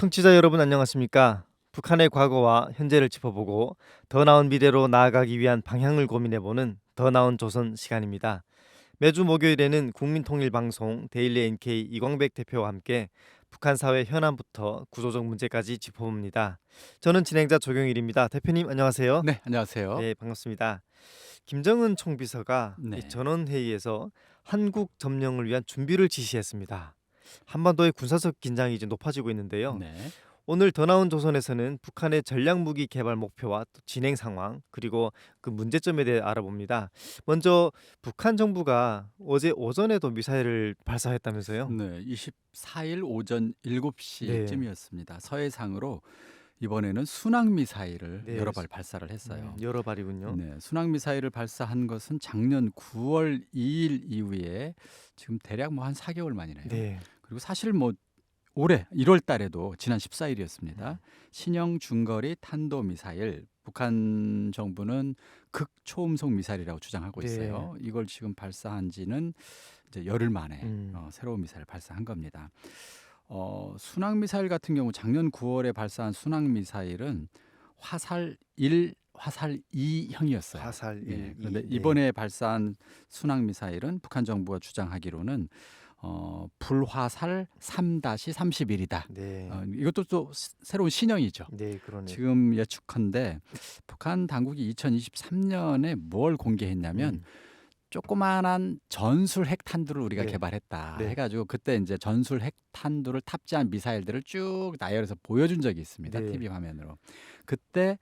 청취자 여러분 안녕하십니까? 북한의 과거와 현재를 짚어보고 더 나은 미래로 나아가기 위한 방향을 고민해보는 더 나은 조선 시간입니다. 매주 목요일에는 국민통일방송 데일리 NK 이광백 대표와 함께 북한 사회 현안부터 구조적 문제까지 짚어봅니다. 저는 진행자 조경일입니다. 대표님 안녕하세요. 네, 안녕하세요. 네, 반갑습니다. 김정은 총비서가 이 네. 전원회의에서 한국 점령을 위한 준비를 지시했습니다. 한반도의 군사적 긴장이 이제 높아지고 있는데요. 네. 오늘 더 나은 조선에서는 북한의 전략무기 개발 목표와 또 진행 상황 그리고 그 문제점에 대해 알아봅니다. 먼저 북한 정부가 어제 오전에도 미사일을 발사했다면서요? 네. 24일 오전 7 네, 시쯤이었습니다. 서해상으로 이번에는 순항 미사일을 네, 여러 발 발사를 했어요. 여러 발이군요. 네. 순항 미사일을 발사한 것은 작년 9월 2일 이후에 지금 대략 뭐 한 4 개월 만이네요. 네, 그리고 사실 뭐 올해 1월 달에도 지난 14 일이었습니다. 음, 신형 중거리 탄도 미사일 북한 정부는 극초음속 미사일이라고 주장하고 네, 있어요. 이걸 지금 발사한 지는 이제 열흘 만에 음, 새로운 미사일을 발사한 겁니다. 순항 미사일 같은 경우 작년 9월에 발사한 순항 미사일은 화살 1, 화살 2형이었어요. 화살 예. 1, 그런데 2, 네, 이번에 발사한 순항 미사일은 북한 정부가 주장하기로는 불화살 3-31이다. 네, 이것도 또 새로운 신형이죠. 네, 그러네요. 지금 예측컨대 북한 당국이 2023년에 뭘 공개했냐면 음, 조그마한 전술 핵탄두를 우리가 네, 개발했다 네, 해가지고 그때 이제 전술 핵탄두를 탑재한 미사일들을 쭉 나열해서 보여준 적이 있습니다. 네, TV 화면으로. 그때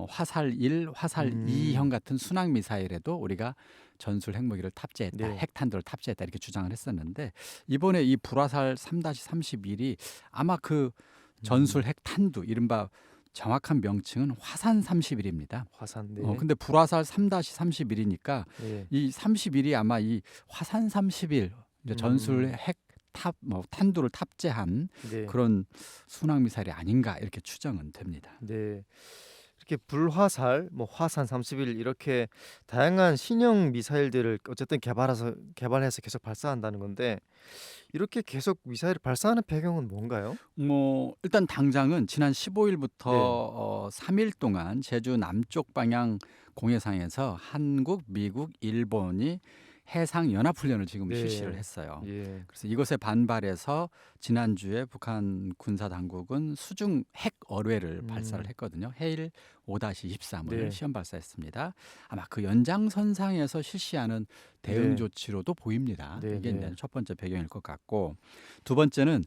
화살 1, 화살 2형 음, 같은 순항 미사일에도 우리가 전술 핵무기를 탑재했다, 네, 핵탄두를 탑재했다 이렇게 주장을 했었는데 이번에 이 불화살 3-31이 아마 그 전술 음, 핵탄두 이른바 정확한 명칭은 화산 31입니다. 화산, 네, 근데 불화살 3-31이니까 네, 이 31이 아마 이 화산 31 이제 전술 음, 핵 탑 뭐 탄두를 탑재한 네. 그런 순항 미사일이 아닌가 이렇게 추정은 됩니다. 네. 이렇게 불화살, 뭐 화산 31 이렇게 다양한 신형 미사일들을 어쨌든 개발해서 계속 발사한다는 건데 이렇게 계속 미사일을 발사하는 배경은 뭔가요? 뭐 일단 당장은 지난 15일부터 네. 3일 동안 제주 남쪽 방향 공해상에서 한국, 미국, 일본이 해상 연합 훈련을 지금 실시를 네. 했어요. 예. 그래서 이것에 반발해서 지난주에 북한 군사 당국은 수중 핵 어뢰를 발사를 음. 했거든요. 해일 5-23을 네. 시험 발사했습니다. 아마 그 연장선상에서 실시하는 대응 네. 조치로도 보입니다. 네, 이게 이제 네. 첫 번째 배경일 것 같고 두 번째는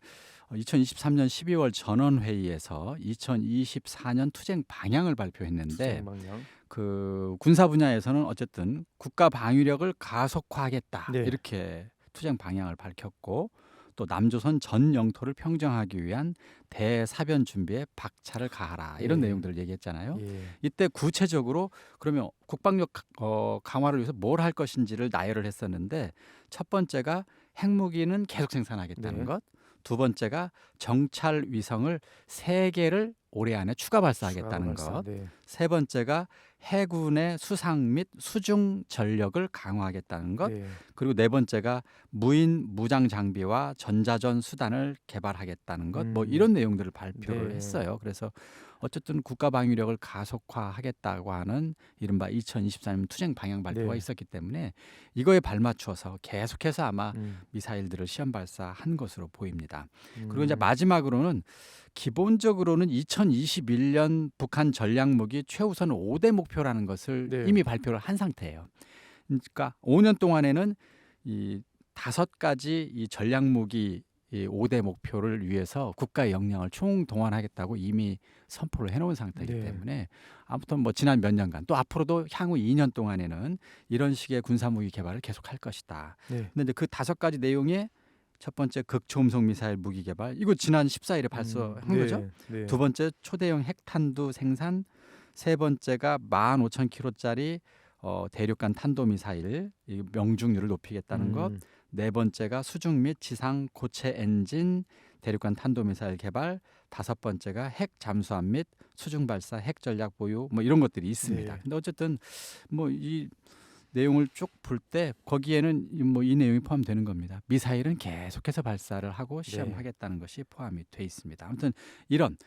2023년 12월 전원회의에서 2024년 투쟁 방향을 발표했는데 투쟁 방향. 그 군사 분야에서는 어쨌든 국가 방위력을 가속화하겠다 네. 이렇게 투쟁 방향을 밝혔고 또 남조선 전 영토를 평정하기 위한 대사변 준비에 박차를 가하라 이런 예. 내용들을 얘기했잖아요. 예. 이때 구체적으로 그러면 국방력 강화를 위해서 뭘 할 것인지를 나열을 했었는데 첫 번째가 핵무기는 계속 생산하겠다는 네. 것, 두 번째가 정찰 위성을 3개를 올해 안에 추가 추가로 발사하겠다는 발사. 것, 네. 세 번째가 해군의 수상 및 수중 전력을 강화하겠다는 것, 네. 그리고 네 번째가 무인 무장 장비와 전자전 수단을 개발하겠다는 것, 뭐 음. 이런 내용들을 발표를 네. 했어요. 그래서 어쨌든 국가 방위력을 가속화하겠다고 하는 이른바 2024년 투쟁 방향 발표가 네. 있었기 때문에 이거에 발맞춰서 계속해서 아마 음. 미사일들을 시험 발사한 것으로 보입니다. 그리고 이제 음. 마지막으로는 기본적으로는 2021년 북한 전략무기 최우선 5대 목표라는 것을 네. 이미 발표를 한 상태예요. 그러니까 5년 동안에는 이 5가지 이 전략무기 이 5대 목표를 위해서 국가의 역량을 총동원하겠다고 이미 선포를 해놓은 상태이기 네. 때문에 아무튼 뭐 지난 몇 년간 또 앞으로도 향후 2년 동안에는 이런 식의 군사무기 개발을 계속할 것이다. 네. 근데 이제 그 5가지 내용에 첫 번째 극초음속 미사일 무기 개발 이거 지난 14일에 발사한 거죠. 네. 네. 두 번째 초대형 핵탄두 생산, 세 번째가 15,000km짜리 대륙간 탄도 미사일 이 명중률을 높이겠다는 것, 음. 네 번째가 수중 및 지상 고체 엔진 대륙간 탄도 미사일 개발, 다섯 번째가 핵 잠수함 및 수중 발사 핵 전략 보유 뭐 이런 것들이 있습니다. 네. 근데 어쨌든 뭐이 내용을 쭉 볼 때 거기에는 이 내용이 포함되는 겁니다. 미사일은 계속해서 발사를 하고 시험하겠다는 것이 포함이 돼 있습니다. 아무튼 이런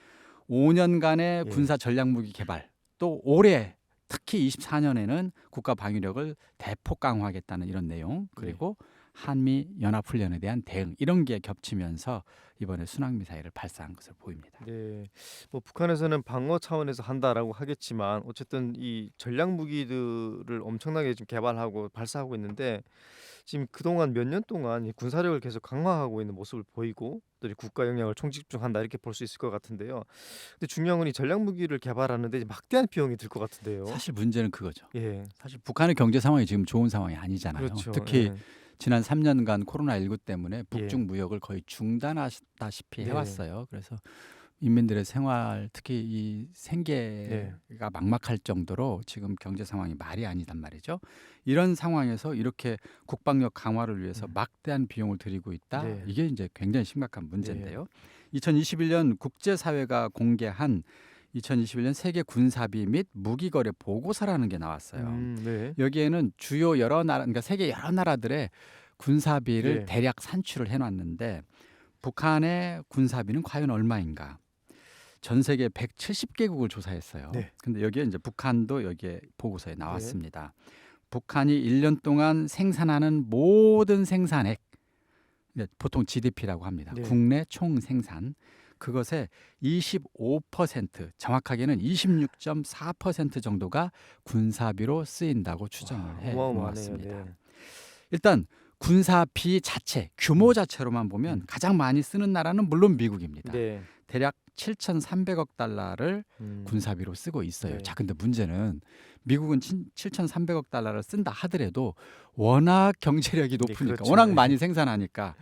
5년간의 예. 군사 전략무기 개발, 또 올해 특히 24년에는 국가 방위력을 대폭 강화하겠다는 이런 내용, 그리고 한미 연합훈련에 대한 대응, 이런 게 겹치면서 이번에 순항미사일을 발사한 것으로 보입니다. 네. 뭐 북한에서는 방어 차원에서 한다라고 하겠지만 어쨌든 이 전략 무기들을 엄청나게 지금 개발하고 발사하고 있는데 지금 그동안 몇 년 동안 이 군사력을 계속 강화하고 있는 모습을 보이고 또 이 국가 역량을 총집중한다 이렇게 볼 수 있을 것 같은데요. 근데 중요한 건 이 전략 무기를 개발하는데 이제 막대한 비용이 들 것 같은데요. 사실 문제는 그거죠. 예. 사실 북한의 경제 상황이 지금 좋은 상황이 아니잖아요. 그렇죠. 특히 예. 지난 3년간 코로나19 때문에 예. 북중 무역을 거의 중단하다시피 네. 해왔어요. 그래서 인민들의 생활, 특히 이 네. 생계가 막막할 정도로 지금 경제 상황이 말이 아니단 말이죠. 이런 상황에서 이렇게 국방력 강화를 위해서 막대한 비용을 들이고 있다. 네. 이게 이제 굉장히 심각한 문제인데요. 2021년 국제사회가 공개한 2021년 세계 군사비 및 무기거래 보고서라는 게 나왔어요. 네. 여기에는 주요 여러 나라, 그러니까 세계 여러 나라들의 군사비를 네. 대략 산출을 해놨는데 북한의 군사비는 과연 얼마인가? 전 세계 170개국을 조사했어요. 네. 근데 여기에 이제 북한도 여기에 보고서에 나왔습니다. 북한이 1년 동안 생산하는 모든 생산액, 보통 GDP라고 합니다. 네. 국내 총 생산. 그것의 25%, 정확하게는 26.4% 정도가 군사비로 쓰인다고 추정을 해 어마어마하네요. 놓았습니다. 네. 일단 군사비 자체, 규모 자체로만 보면 가장 많이 쓰는 나라는 물론 미국입니다. 네. 대략 7,300억 달러를 군사비로 쓰고 있어요. 네. 자, 근데 문제는 미국은 7,300억 달러를 쓴다 하더라도 워낙 경제력이 높으니까, 그렇죠. 워낙 네. 많이 생산하니까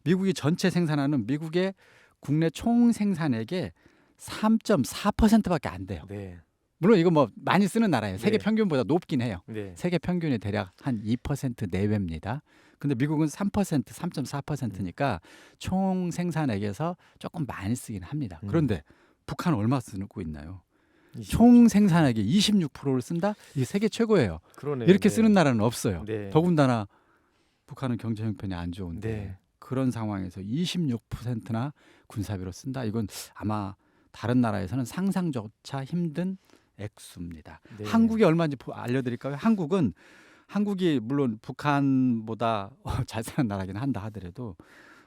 미국이 전체 생산하는 미국의 국내 총 생산액의 3.4%밖에 안 돼요. 네. 물론 이거 뭐 많이 쓰는 나라예요. 세계 네. 평균보다 높긴 해요. 네. 세계 평균이 대략 한 2% 내외입니다. 근데 미국은 3%, 3.4%니까 총 생산액에서 조금 많이 쓰긴 합니다. 그런데 북한은 얼마 쓰고 있나요? 총 생산액의 26%를 쓴다? 이게 세계 최고예요. 그러네요. 이렇게 네. 쓰는 나라는 없어요. 네. 더군다나 북한은 경제 형편이 안 좋은데 네. 그런 상황에서 26%나 군사비로 쓴다? 이건 아마 다른 나라에서는 상상조차 힘든 액수입니다. 네. 한국이 얼마인지 알려드릴까요? 한국이 물론 북한보다 잘 사는 나라긴 한다 하더라도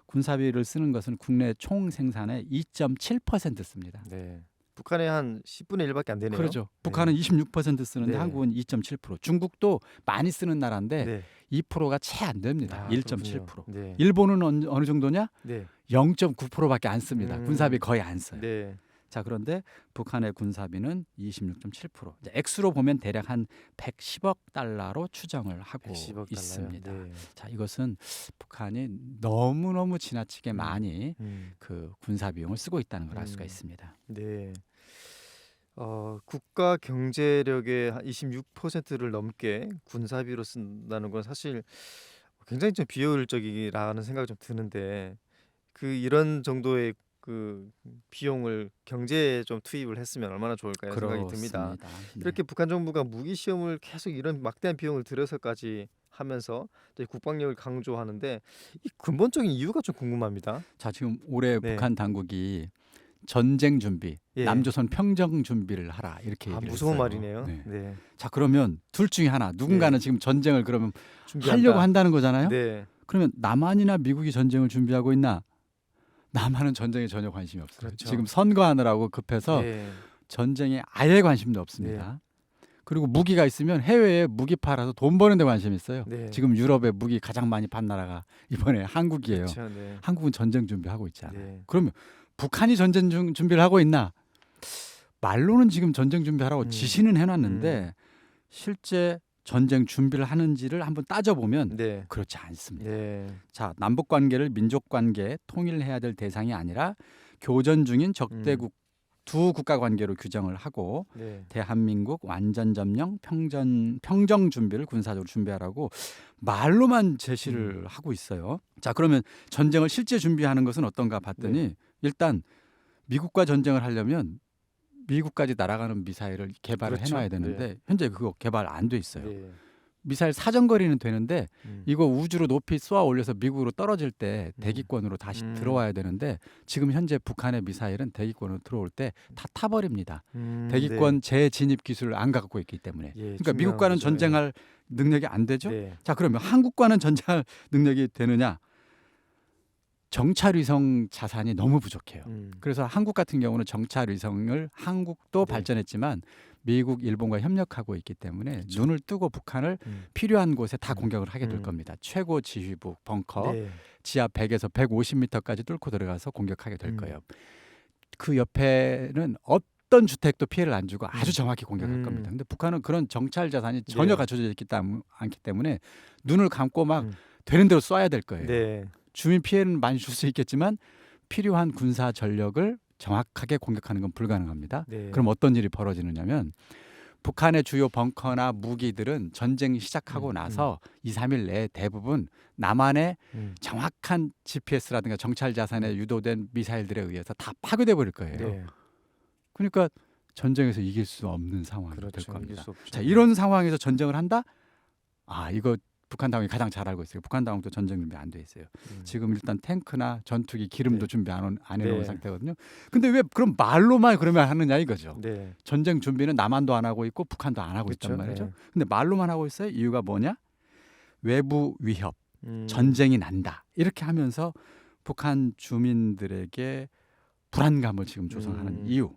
군사비를 쓰는 것은 국내 총 생산의 2.7% 씁니다. 네. 북한의 한 10분의 1밖에 안 되네요. 그렇죠. 북한은 26% 쓰는데 네. 한국은 2.7%. 중국도 많이 쓰는 나라인데 네. 2%가 채 안 됩니다. 아, 1.7%. 그렇군요. 네. 일본은 어느 정도냐? 네. 0.9%밖에 안 씁니다. 군사비 거의 안 써요. 네. 자, 그런데 북한의 군사비는 26.7%. 이제 액수로 보면 대략 한 110억 달러로 추정을 하고 110억 있습니다. 달러요. 네. 자, 이것은 북한이 너무너무 지나치게 많이 음. 그 군사 비용을 쓰고 있다는 걸 알 수가 음. 있습니다. 네. 국가 경제력의 한 26%를 넘게 군사비로 쓴다는 건 사실 굉장히 좀 비효율적이라는 생각이 좀 드는데 이런 정도의 그 비용을 경제에 좀 투입을 했으면 얼마나 좋을까 이런 생각이 듭니다. 그렇습니다. 네. 이렇게 북한 정부가 무기 시험을 계속 이런 막대한 비용을 들여서까지 하면서 또 이 국방력을 강조하는데 이 근본적인 이유가 좀 궁금합니다. 자, 지금 올해 네. 북한 당국이 전쟁 준비, 예. 남조선 평정 준비를 하라 이렇게 아, 얘기를 무서운 했어요. 말이네요. 네. 네. 자, 그러면 둘 중에 하나, 누군가는 지금 전쟁을 그러면 준비한다. 하려고 한다는 거잖아요. 네. 그러면 남한이나 미국이 전쟁을 준비하고 있나? 남한은 전쟁에 전혀 관심이 없어요. 그렇죠. 지금 선거하느라고 급해서 네. 전쟁에 아예 관심도 없습니다. 그리고 무기가 있으면 해외에 무기 팔아서 돈 버는 데 관심이 있어요. 네. 지금 유럽에 무기 가장 많이 판 나라가 이번에 한국이에요. 그렇죠. 네. 한국은 전쟁 준비하고 있잖아요. 네. 그러면 북한이 전쟁 준비를 하고 있나? 말로는 지금 전쟁 준비하라고 지시는 해놨는데 실제 전쟁 준비를 하는지를 한번 따져보면 네. 그렇지 않습니다. 네. 자, 남북 관계를 민족 관계에 통일해야 될 대상이 아니라 교전 중인 적대국 두 국가 관계로 규정을 하고 네. 대한민국 완전 점령 평정 준비를 군사적으로 준비하라고 말로만 제시를 하고 있어요. 자, 그러면 전쟁을 실제 준비하는 것은 어떤가 봤더니 일단 미국과 전쟁을 하려면 미국까지 날아가는 미사일을 개발을 그렇죠. 해놔야 되는데 현재 그거 개발 안 돼 있어요. 네. 미사일 사정거리는 되는데 음. 이거 우주로 높이 쏘아 올려서 미국으로 떨어질 때 대기권으로 다시 음. 들어와야 되는데 지금 현재 북한의 미사일은 대기권으로 들어올 때 다 타버립니다. 대기권 재진입 기술을 안 갖고 있기 때문에. 예, 그러니까 중요한 미국과는 거죠. 전쟁할 능력이 안 되죠. 네. 자, 그러면 한국과는 전쟁할 능력이 되느냐? 정찰위성 자산이 너무 부족해요. 그래서 한국 같은 경우는 정찰위성을 한국도 네. 발전했지만 미국, 일본과 협력하고 있기 때문에 그렇죠. 눈을 뜨고 북한을 음. 필요한 곳에 다 음. 공격을 하게 될 음. 겁니다. 최고 지휘부 벙커 네. 지하 100에서 150m까지 뚫고 들어가서 공격하게 될 음. 거예요. 그 옆에는 어떤 주택도 피해를 안 주고 아주 음. 정확히 공격할 음. 겁니다. 근데 북한은 그런 정찰 자산이 전혀 네. 갖춰져 있기 않기 때문에 눈을 감고 막 음. 되는 대로 쏴야 될 거예요. 네. 주민 피해는 많이 줄 수 있겠지만 필요한 군사 전력을 정확하게 공격하는 건 불가능합니다. 네. 그럼 어떤 일이 벌어지느냐면 북한의 주요 벙커나 무기들은 전쟁 시작하고 나서 2, 3일 내에 대부분 남한의 음. 정확한 GPS라든가 정찰 자산에 유도된 미사일들에 의해서 다 파괴돼 버릴 거예요. 네. 그러니까 전쟁에서 이길 수 없는 상황이 될 그렇죠. 이길 겁니다. 수 없죠. 자, 이런 상황에서 전쟁을 한다? 아, 이거 북한 당국이 가장 잘 알고 있어요. 북한 당국도 전쟁 준비 안 돼 있어요. 지금 일단 탱크나 전투기 기름도 네. 준비 안 해놓은 네. 상태거든요. 근데 왜 그럼 말로만 그러면 하느냐 이거죠. 네. 전쟁 준비는 남한도 안 하고 있고 북한도 안 하고 그렇죠. 있단 말이죠. 네. 근데 말로만 하고 있어요. 이유가 뭐냐? 외부 위협, 음. 전쟁이 난다. 이렇게 하면서 북한 주민들에게 불안감을 지금 조성하는 이유.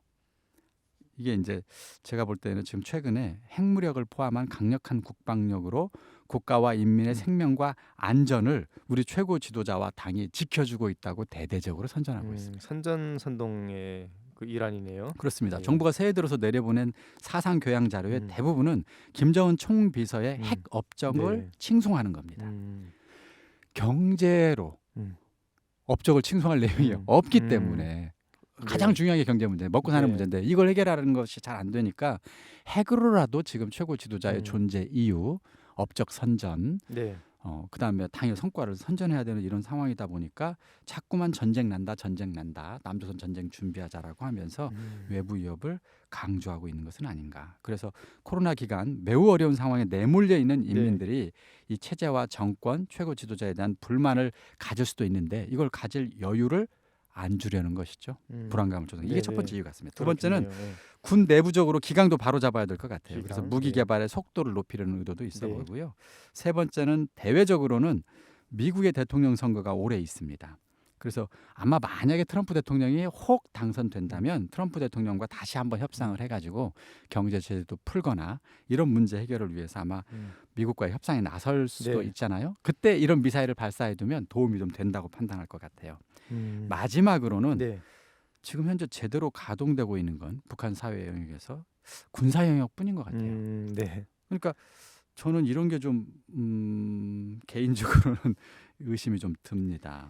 이게 이제 제가 볼 때는 지금 최근에 핵무력을 포함한 강력한 국방력으로 국가와 인민의 생명과 안전을 우리 최고 지도자와 당이 지켜주고 있다고 대대적으로 선전하고 있습니다. 선전선동의 그 일환이네요. 그렇습니다. 예. 정부가 새해 들어서 내려보낸 사상 교양 자료의 음. 대부분은 김정은 총비서의 음. 핵 업적을 네. 칭송하는 겁니다. 음. 경제로 음. 업적을 칭송할 내용이 음. 없기 음. 때문에 가장 중요한 게 경제 문제, 먹고 사는 네. 문제인데 이걸 해결하는 것이 잘 안 되니까 핵으로라도 지금 최고 지도자의 존재 이유, 업적 선전, 네. 그다음에 당의 성과를 선전해야 되는 이런 상황이다 보니까 자꾸만 전쟁 난다, 남조선 전쟁 준비하자라고 하면서 외부 위협을 강조하고 있는 것은 아닌가. 그래서 코로나 기간 매우 어려운 상황에 내몰려 있는 인민들이 이 체제와 정권, 최고 지도자에 대한 불만을 가질 수도 있는데 이걸 가질 여유를 안 주려는 것이죠. 불안감을 조성. 이게 첫 번째 이유 같습니다. 두 번째는 군 내부적으로 기강도 바로 잡아야 될 것 같아요. 기강, 그래서 무기 네. 개발의 속도를 높이려는 의도도 있어 네. 보이고요. 세 번째는 대외적으로는 미국의 대통령 선거가 올해 있습니다. 그래서 아마 만약에 트럼프 대통령이 혹 당선된다면 트럼프 대통령과 다시 한번 협상을 해가지고 경제 제재도 풀거나 이런 문제 해결을 위해서 아마 미국과의 협상에 나설 수도 네. 있잖아요. 그때 이런 미사일을 발사해두면 도움이 좀 된다고 판단할 것 같아요. 마지막으로는 네. 지금 현재 제대로 가동되고 있는 건 북한 사회 영역에서 군사 영역뿐인 것 같아요. 네. 그러니까 저는 이런 게 좀 개인적으로는 의심이 좀 듭니다.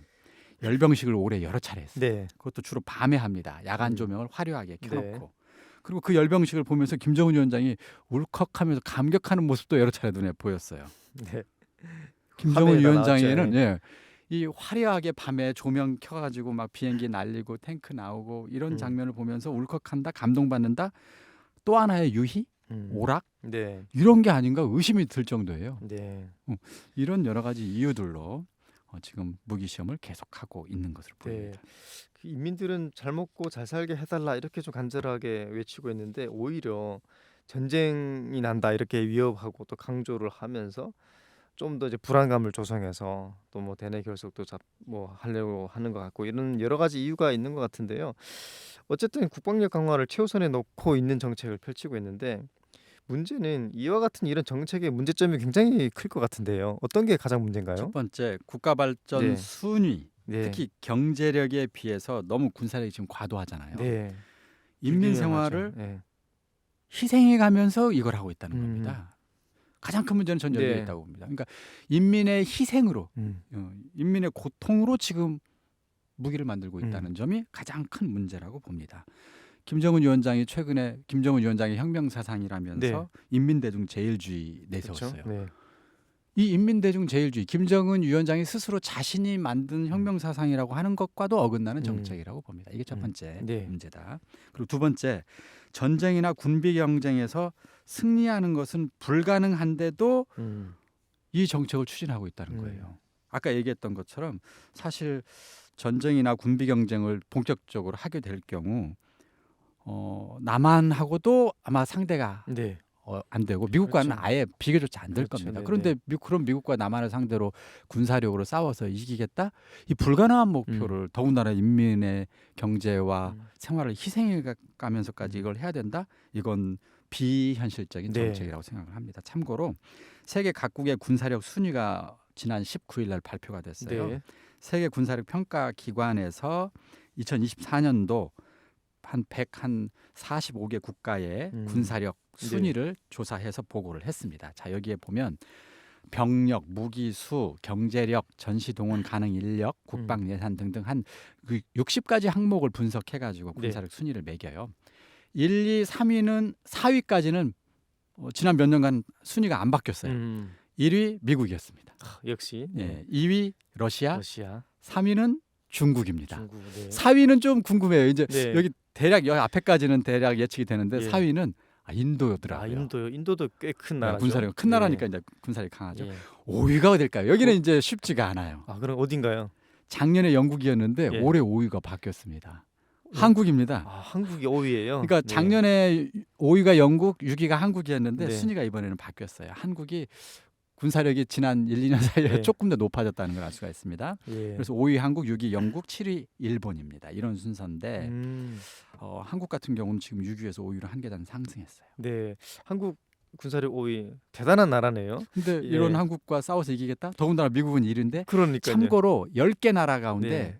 열병식을 올해 여러 차례 했어요. 네. 그것도 주로 밤에 합니다. 야간 조명을 화려하게 켜놓고. 네. 그리고 그 열병식을 보면서 김정은 위원장이 울컥하면서 감격하는 모습도 여러 차례 눈에 보였어요. 네. 김정은 화면에다 위원장에는 나왔죠. 이 화려하게 밤에 조명 켜가지고 막 비행기 날리고 탱크 나오고 이런 장면을 보면서 울컥한다, 감동받는다. 또 하나의 유희, 오락 네. 이런 게 아닌가 의심이 들 정도예요. 네. 이런 여러 가지 이유들로 지금 무기 시험을 계속하고 있는 것으로 보입니다. 그 인민들은 잘 먹고 잘 살게 해달라 이렇게 좀 간절하게 외치고 있는데 오히려 전쟁이 난다 이렇게 위협하고 또 강조를 하면서 좀 더 이제 불안감을 조성해서 또 뭐 대내 결속도 하려고 하는 것 같고 이런 여러 가지 이유가 있는 것 같은데요. 어쨌든 국방력 강화를 최우선에 놓고 있는 정책을 펼치고 있는데 문제는 이와 같은 이런 정책의 문제점이 굉장히 클 것 같은데요. 어떤 게 가장 문제인가요? 첫 번째 국가 발전 네. 순위, 네. 특히 경제력에 비해서 너무 군사력이 지금 과도하잖아요. 네. 인민 불균형하죠. 생활을 네. 희생해가면서 이걸 하고 있다는 음. 겁니다. 가장 큰 문제는 전 여기에 네. 있다고 봅니다. 그러니까 인민의 희생으로, 음. 인민의 고통으로 지금 무기를 만들고 있다는 점이 가장 큰 문제라고 봅니다. 김정은 위원장이 최근에 김정은 위원장의 혁명 사상이라면서 네. 인민대중 제일주의 내세웠어요. 그렇죠? 네. 이 인민대중제일주의 김정은 위원장이 스스로 자신이 만든 혁명사상이라고 하는 것과도 어긋나는 정책이라고 봅니다. 이게 첫 번째 네. 문제다. 그리고 두 번째, 전쟁이나 군비 경쟁에서 승리하는 것은 불가능한데도 이 정책을 추진하고 있다는 거예요. 아까 얘기했던 것처럼 사실 전쟁이나 군비 경쟁을 본격적으로 하게 될 경우 남한하고도 아마 상대가 네. 안 되고 미국과는 그렇죠. 아예 비교조차 안 될 그렇죠. 겁니다. 네네. 그런데 그럼 미국과 남한을 상대로 군사력으로 싸워서 이기겠다? 이 불가능한 목표를 더군다나 인민의 경제와 생활을 희생해 가면서까지 이걸 해야 된다? 이건 비현실적인 네. 정책이라고 생각을 합니다. 참고로 세계 각국의 군사력 순위가 지난 19일 날 발표가 됐어요. 네. 세계 군사력 평가 기관에서 2024년도 한 145개 국가의 군사력 순위를 조사해서 보고를 했습니다. 자, 여기에 보면 병력, 무기 수, 경제력, 전시 동원 가능 인력, 국방 예산 등등 한 60가지 항목을 분석해 가지고 군사력 순위를 매겨요. 1, 2, 3위는 4위까지는 지난 몇 년간 순위가 안 바뀌었어요. 1위 미국이었습니다. 역시. 예, 2위 러시아, 3위는 중국입니다. 중국. 네. 4위는 좀 궁금해요. 이제 네. 여기 대략 여기 앞에까지는 대략 예측이 되는데 예. 4위는 인도였더라고요. 인도요. 인도도 꽤 큰 나라죠. 군사력 큰 나라니까 이제 군사력이 강하죠. 예. 5위가 어딜까요? 여기는 이제 쉽지가 않아요. 그럼 어딘가요? 작년에 영국이었는데 예. 올해 5위가 바뀌었습니다. 한국입니다. 한국이 5위예요. 그러니까 작년에 5위가 영국, 6위가 한국이었는데 네. 순위가 이번에는 바뀌었어요. 한국이 군사력이 지난 1, 2년 사이에 네. 조금 더 높아졌다는 걸 알 수가 있습니다. 예. 그래서 5위 한국, 6위 영국, 7위 일본입니다. 이런 순서인데 한국 같은 경우는 지금 6위에서 5위로 한 계단 상승했어요. 네. 한국 군사력 5위 대단한 나라네요. 근데 예. 이런 한국과 싸워서 이기겠다? 더군다나 미국은 1위인데 그러니까요. 참고로 10개 나라 가운데 네.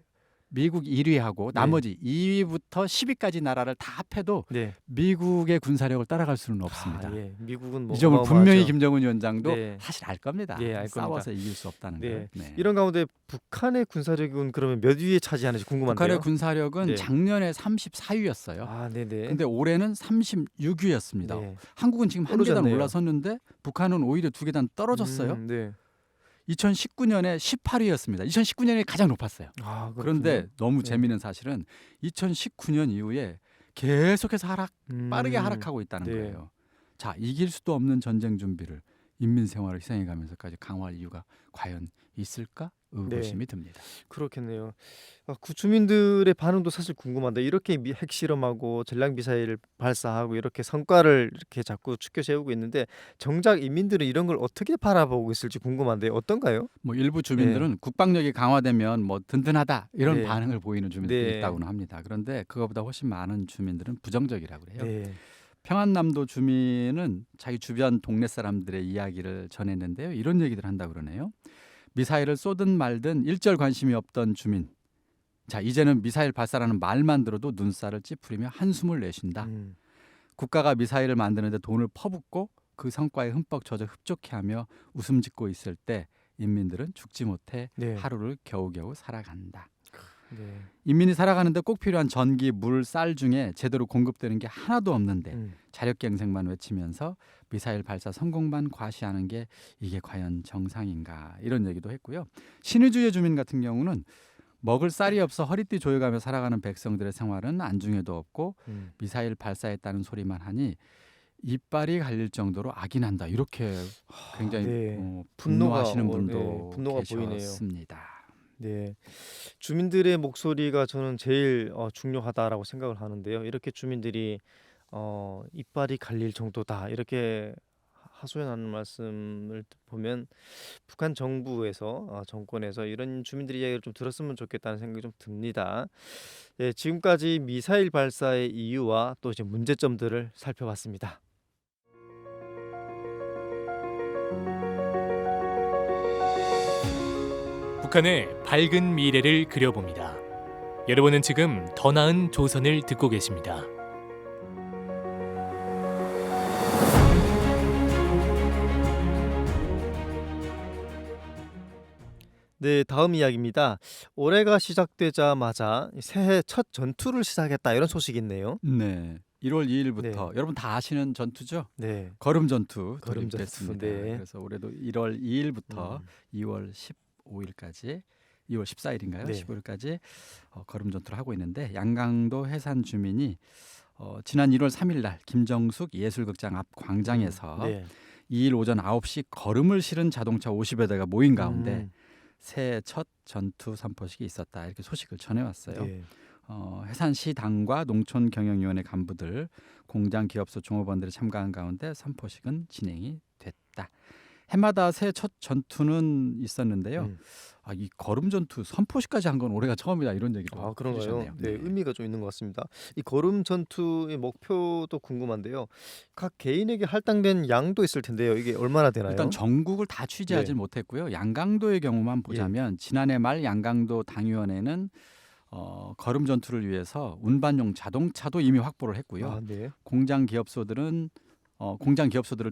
미국 1위하고 나머지 2위부터 10위까지 나라를 다 합해도 네. 미국의 군사력을 따라갈 수는 없습니다. 예. 미국은 뭐 이 점을 어마어마하죠. 분명히 김정은 위원장도 네. 사실 알 겁니다. 예, 알 싸워서 이길 수 없다는 네. 걸. 네. 이런 가운데 북한의 군사력은 그러면 몇 위에 차지하는지 궁금한데요. 북한의 군사력은 네. 작년에 34위였어요. 네네. 근데 올해는 36위였습니다. 네. 한국은 지금 한 계단 떨어졌네요. 올라섰는데 북한은 오히려 두 계단 떨어졌어요. 네. 2019년에 18위였습니다. 2019년이 가장 높았어요. 그런데 너무 네. 재미있는 사실은 2019년 이후에 계속해서 빠르게 하락하고 있다는 네. 거예요. 자, 이길 수도 없는 전쟁 준비를 인민 생활을 희생해가면서까지 강화할 이유가 과연 있을까? 의구심이 듭니다. 그렇겠네요. 그 주민들의 반응도 사실 궁금한데 이렇게 핵실험하고 전략 미사일을 발사하고 이렇게 성과를 이렇게 자꾸 축켜 세우고 있는데 정작 인민들은 이런 걸 어떻게 바라보고 있을지 궁금한데 어떤가요? 뭐 일부 주민들은 국방력이 강화되면 뭐 든든하다 이런 네. 반응을 보이는 주민들이 네. 있다고는 합니다. 그런데 그거보다 훨씬 많은 주민들은 부정적이라고 그래요. 네. 평안남도 주민은 자기 주변 동네 사람들의 이야기를 전했는데요. 이런 얘기들 한다고 그러네요. 미사일을 쏘든 말든 일절 관심이 없던 주민. 자, 이제는 미사일 발사라는 말만 들어도 눈살을 찌푸리며 한숨을 내쉰다. 국가가 미사일을 만드는데 돈을 퍼붓고 그 성과에 흠뻑 젖어 흡족해하며 웃음 짓고 있을 때 인민들은 죽지 못해 네. 하루를 겨우겨우 살아간다. 네. 인민이 살아가는데 꼭 필요한 전기, 물, 쌀 중에 제대로 공급되는 게 하나도 없는데 자력갱생만 외치면서 미사일 발사 성공만 과시하는 게 이게 과연 정상인가 이런 얘기도 했고요. 신의주의 주민 같은 경우는 먹을 쌀이 없어 허리띠 조여가며 살아가는 백성들의 생활은 안중에도 없고 미사일 발사했다는 소리만 하니 이빨이 갈릴 정도로 악이 난다. 이렇게 굉장히 네. 분노하시는 분노가, 분도 분노가 보이네요. 계셨습니다. 네, 주민들의 목소리가 저는 제일 중요하다라고 생각을 하는데요. 이렇게 주민들이 이빨이 갈릴 정도다 이렇게 하소연하는 말씀을 보면 북한 정부에서 정권에서 이런 주민들의 이야기를 좀 들었으면 좋겠다는 생각이 좀 듭니다. 네, 지금까지 미사일 발사의 이유와 또 이제 문제점들을 살펴봤습니다. 북한의 밝은 미래를 그려봅니다. 여러분은 지금 더 나은 조선을 듣고 계십니다. 네, 다음 이야기입니다. 올해가 시작되자마자 새해 첫 전투를 시작했다 이런 소식이 있네요. 네. 1월 2일부터 여러분 다 아시는 전투죠? 네. 거름 전투 거름 전투, 돌입됐습니다. 네. 그래서 올해도 1월 2일부터 음. 2월 15일까지 2월 14일인가요? 네. 15일까지 거름 전투를 하고 있는데 양강도 해산 주민이 지난 1월 3일 날 김정숙 예술극장 앞 광장에서 네. 2일 오전 9시 걸음을 실은 자동차 50여 대가 모인 가운데 음. 새해 첫 전투 선포식이 있었다. 이렇게 소식을 전해왔어요. 네. 해산시 당과 농촌경영위원회 간부들, 공장, 기업소, 종업원들이 참가한 가운데 선포식은 진행이 됐다. 해마다 새해 첫 전투는 있었는데요. 음. 이 걸음 전투 선포식까지 한 건 올해가 처음이다 이런 얘기도 아, 그런가요? 해주셨네요. 네, 의미가 좀 있는 것 같습니다. 이 걸음 전투의 목표도 궁금한데요. 각 개인에게 할당된 양도 있을 텐데요. 이게 얼마나 되나요? 일단 전국을 다 취재하지 네. 못했고요. 양강도의 경우만 보자면 지난해 말 양강도 당위원회는 걸음 전투를 위해서 운반용 자동차도 이미 확보를 했고요. 아, 네. 공장 기업소들을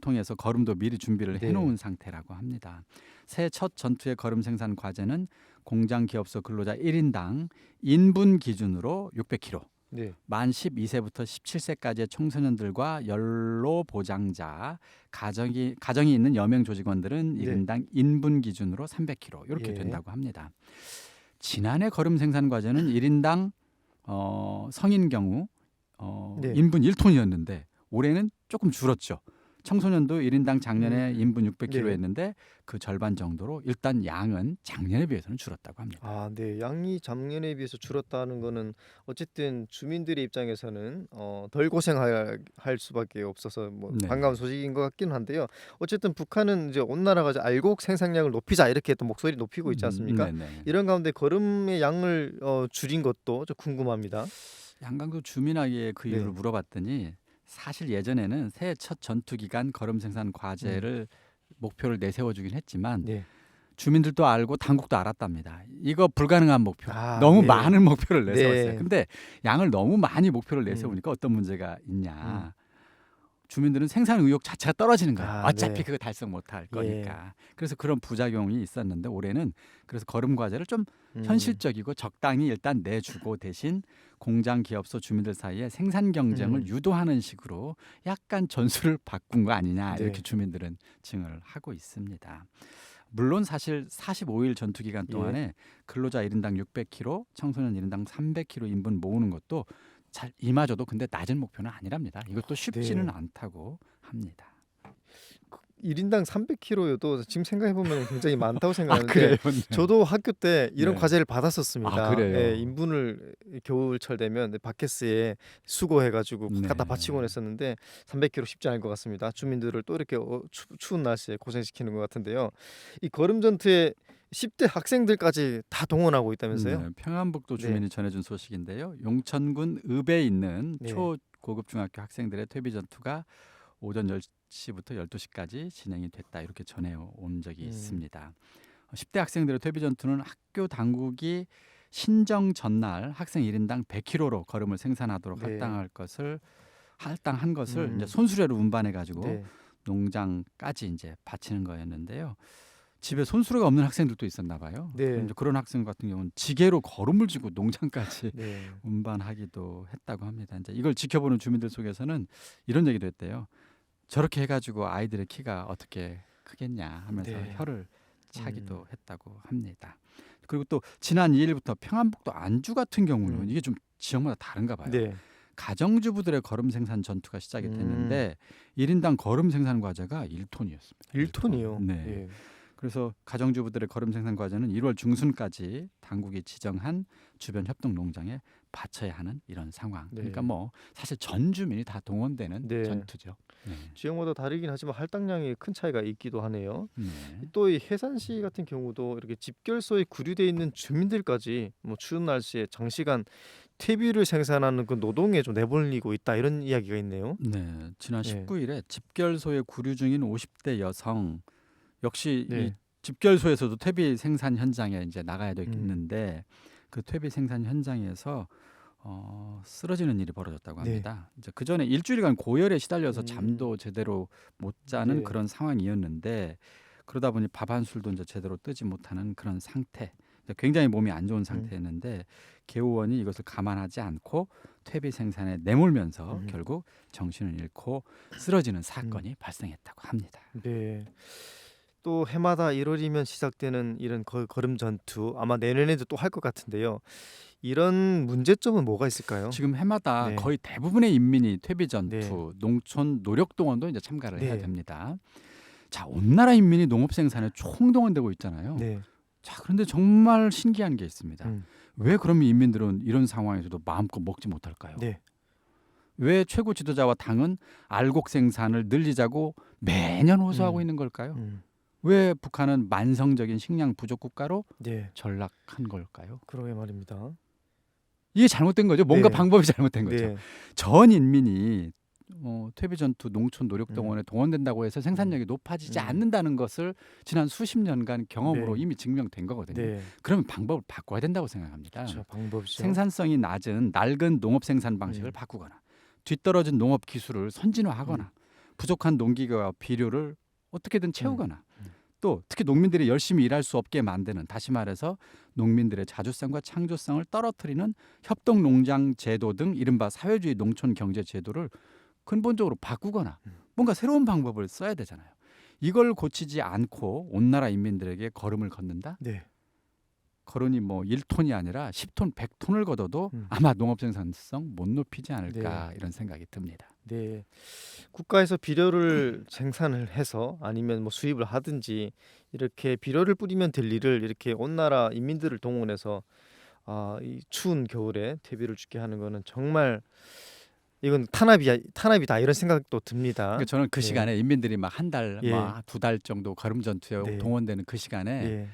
통해서 걸음도 미리 준비를 네. 해놓은 상태라고 합니다. 새해 첫 전투의 걸음 생산 과제는 공장 기업소 근로자 1인당 인분 기준으로 600kg, 네. 만 12세부터 17세까지의 청소년들과 연로 보장자, 가정이 있는 여명 조직원들은 네. 1인당 인분 기준으로 300kg 이렇게 예. 된다고 합니다. 지난해 걸음 생산 과제는 1인당 성인 경우 네. 인분 1톤이었는데 올해는 조금 줄었죠. 청소년도 1인당 작년에 인분 600kg였는데 네. 그 절반 정도로 일단 양은 작년에 비해서는 줄었다고 합니다. 아, 네. 양이 작년에 비해서 줄었다는 거는 어쨌든 주민들의 입장에서는 덜 고생할 수밖에 없어서 뭐 네. 반가운 소식인 것 같기는 한데요. 어쨌든 북한은 이제 온 나라가 이제 알곡 생산량을 높이자 이렇게 또 목소리 높이고 있지 않습니까? 네네. 이런 가운데 걸음의 양을 줄인 것도 좀 궁금합니다. 양강도 주민에게 그 네. 이유를 물어봤더니 사실 예전에는 새해 첫 전투 기간 걸음 생산 과제를 목표를 내세워주긴 했지만 네. 주민들도 알고 당국도 알았답니다. 이거 불가능한 목표. 아, 너무 네. 많은 목표를 내세웠어요. 네. 근데 양을 너무 많이 목표를 내세우니까 어떤 문제가 있냐. 주민들은 생산 의욕 자체가 떨어지는 거예요. 아, 어차피 네. 그거 달성 못할 예. 거니까. 그래서 그런 부작용이 있었는데 올해는 그래서 걸음 과제를 좀 음. 현실적이고 적당히 일단 내주고 대신 공장 기업소 주민들 사이에 생산 경쟁을 유도하는 식으로 약간 전술을 바꾼 거 아니냐 네. 이렇게 주민들은 징을 하고 있습니다. 물론 사실 45일 전투 기간 동안에 근로자 1인당 600kg, 청소년 1인당 300kg 인분 모으는 것도 잘 이마저도 근데 낮은 목표는 아니랍니다. 이것도 쉽지는 네. 않다고 합니다. 1인당 300kg여도 지금 생각해 보면 굉장히 많다고 아 생각하는데 그래요? 네. 저도 학교 때 이런 네. 과제를 받았었습니다. 아, 그래요? 예, 인분을 겨울철 되면 바켓스에 수거해가지고 네. 갖다 바치곤 했었는데 300kg 쉽지 않을 것 같습니다. 주민들을 또 이렇게 추운 날씨에 고생시키는 것 같은데요. 이 걸음 전투에 10대 학생들까지 다 동원하고 있다면서요? 네, 평안북도 네. 주민이 전해준 소식인데요. 용천군 읍에 있는 네. 초고급 중학교 학생들의 퇴비 전투가 오전 10시부터 12시까지 진행이 됐다 이렇게 전해온 적이 있습니다. 10대 학생들의 퇴비 전투는 학교 당국이 신정 전날 학생 1인당 100kg로 걸음을 생산하도록 네. 할당한 것을 이제 손수레로 운반해 가지고 네. 농장까지 이제 바치는 거였는데요. 집에 손수레가 없는 학생들도 있었나 봐요. 네. 이제 그런 학생 같은 경우는 지게로 걸음을 쥐고 농장까지 네. 운반하기도 했다고 합니다. 이제 이걸 지켜보는 주민들 속에서는 이런 얘기도 했대요. 저렇게 해가지고 아이들의 키가 어떻게 크겠냐 하면서 네. 혀를 차기도 했다고 합니다. 그리고 또 지난 2일부터 평안북도 안주 같은 경우는 이게 좀 지역마다 다른가 봐요. 네. 가정주부들의 걸음 생산 전투가 시작이 됐는데 1인당 걸음 생산 과제가 1톤이었습니다. 1톤이요. 네. 예. 그래서 가정주부들의 걸음 생산 과제는 1월 중순까지 당국이 지정한 주변 협동 농장에 바쳐야 하는 이런 상황. 네. 그러니까 뭐 사실 전 주민이 다 동원되는 네. 전투죠. 네. 지역마다 다르긴 하지만 할당량이 큰 차이가 있기도 하네요. 네. 또 이 해산시 같은 경우도 이렇게 집결소에 구류돼 있는 주민들까지 뭐 추운 날씨에 장시간 퇴비를 생산하는 그 노동에 좀 내몰리고 있다 이런 이야기가 있네요. 네. 지난 네. 19일에 집결소에 구류 중인 50대 여성 역시 네. 이 집결소에서도 퇴비 생산 현장에 이제 나가야 되겠는데 그 퇴비 생산 현장에서 쓰러지는 일이 벌어졌다고 네. 합니다. 이제 그 전에 일주일간 고열에 시달려서 잠도 제대로 못 자는 네. 그런 상황이었는데 그러다 보니 밥 한 술도 이제 제대로 뜨지 못하는 그런 상태. 굉장히 몸이 안 좋은 상태였는데 계호원이 이것을 감안하지 않고 퇴비 생산에 내몰면서 결국 정신을 잃고 쓰러지는 사건이 발생했다고 합니다. 네. 또 해마다 1월이면 시작되는 이런 걸음 전투 아마 내년에도 또 할 것 같은데요. 이런 문제점은 뭐가 있을까요? 지금 해마다 네. 거의 대부분의 인민이 퇴비 전투, 네. 농촌 노력동원도 이제 참가를 해야 네. 됩니다. 자, 온 나라 인민이 농업 생산에 총동원되고 있잖아요. 네. 자, 그런데 정말 신기한 게 있습니다. 음. 왜 그러면 인민들은 이런 상황에서도 마음껏 먹지 못할까요? 네. 왜 최고 지도자와 당은 알곡 생산을 늘리자고 매년 호소하고 음. 있는 걸까요? 음. 왜 북한은 만성적인 식량 부족 국가로 네. 전락한 걸까요? 그러게 말입니다. 이게 잘못된 거죠. 뭔가 네. 방법이 잘못된 거죠. 네. 전 인민이 퇴비 전투 농촌 노력동원에 동원된다고 해서 생산력이 높아지지 않는다는 것을 지난 수십 년간 경험으로 네. 이미 증명된 거거든요. 네. 그러면 방법을 바꿔야 된다고 생각합니다. 그렇죠. 방법이죠. 생산성이 낮은 낡은 농업 생산 방식을 바꾸거나 뒤떨어진 농업 기술을 선진화하거나 부족한 농기계와 비료를 어떻게든 채우거나 또 특히 농민들이 열심히 일할 수 없게 만드는, 다시 말해서 농민들의 자주성과 창조성을 떨어뜨리는 협동농장 제도 등 이른바 사회주의 농촌 경제 제도를 근본적으로 바꾸거나 뭔가 새로운 방법을 써야 되잖아요. 이걸 고치지 않고 온 나라 인민들에게 걸음을 걷는다? 네. 걸음이 뭐 1톤이 아니라 10톤, 100톤을 걷어도 아마 농업 생산성 못 높이지 않을까 이런 생각이 듭니다. 네. 국가에서 비료를 생산을 해서 아니면 뭐 수입을 하든지 이렇게 비료를 뿌리면 될 일을 이렇게 온 나라 인민들을 동원해서 이 추운 겨울에 퇴비를 죽게 하는 거는 정말 이건 탄압이다 이런 생각도 듭니다. 그러니까 저는 그 네. 시간에 인민들이 막 한 달, 예. 두 달 정도 걸음 전투에 네. 동원되는 그 시간에 예.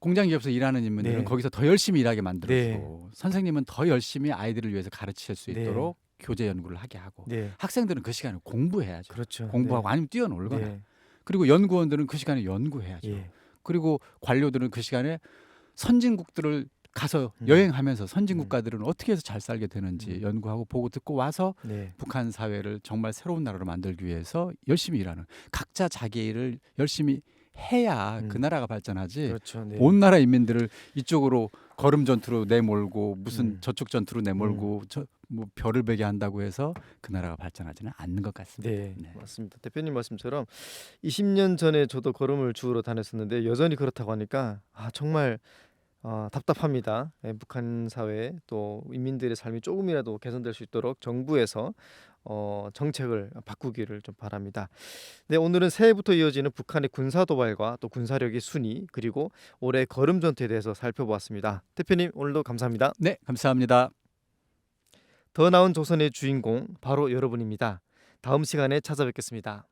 공장 기업에서 일하는 인민들은 네. 거기서 더 열심히 일하게 만들어주고 선생님은 더 열심히 아이들을 위해서 가르칠 수 네. 있도록 교재 연구를 하게 하고 네. 학생들은 그 시간에 공부해야죠. 그렇죠. 공부하고 네. 아니면 뛰어놀거나 네. 그리고 연구원들은 그 시간에 연구해야죠. 예. 그리고 관료들은 그 시간에 선진국들을 가서 음. 여행하면서 선진국가들은 어떻게 해서 잘 살게 되는지 음. 연구하고 보고 듣고 와서 네. 북한 사회를 정말 새로운 나라로 만들기 위해서 열심히 일하는, 각자 자기 일을 열심히 해야 그 나라가 발전하지. 그렇죠. 네. 온 나라 인민들을 이쪽으로 걸음 전투로 내몰고 무슨 저축 전투로 내몰고 뭐 별을 베게 한다고 해서 그 나라가 발전하지는 않는 것 같습니다. 네, 네. 맞습니다. 대표님 말씀처럼 20년 전에 저도 걸음을 주우러 다녔었는데 여전히 그렇다고 하니까 정말 답답합니다. 북한 사회 또 인민들의 삶이 조금이라도 개선될 수 있도록 정부에서 정책을 바꾸기를 좀 바랍니다. 네, 오늘은 새해부터 이어지는 북한의 군사 도발과 또 군사력의 순위 그리고 올해 걸음 전투에 대해서 살펴보았습니다. 대표님 오늘도 감사합니다. 네, 감사합니다. 더 나은 조선의 주인공 바로 여러분입니다. 다음 시간에 찾아뵙겠습니다.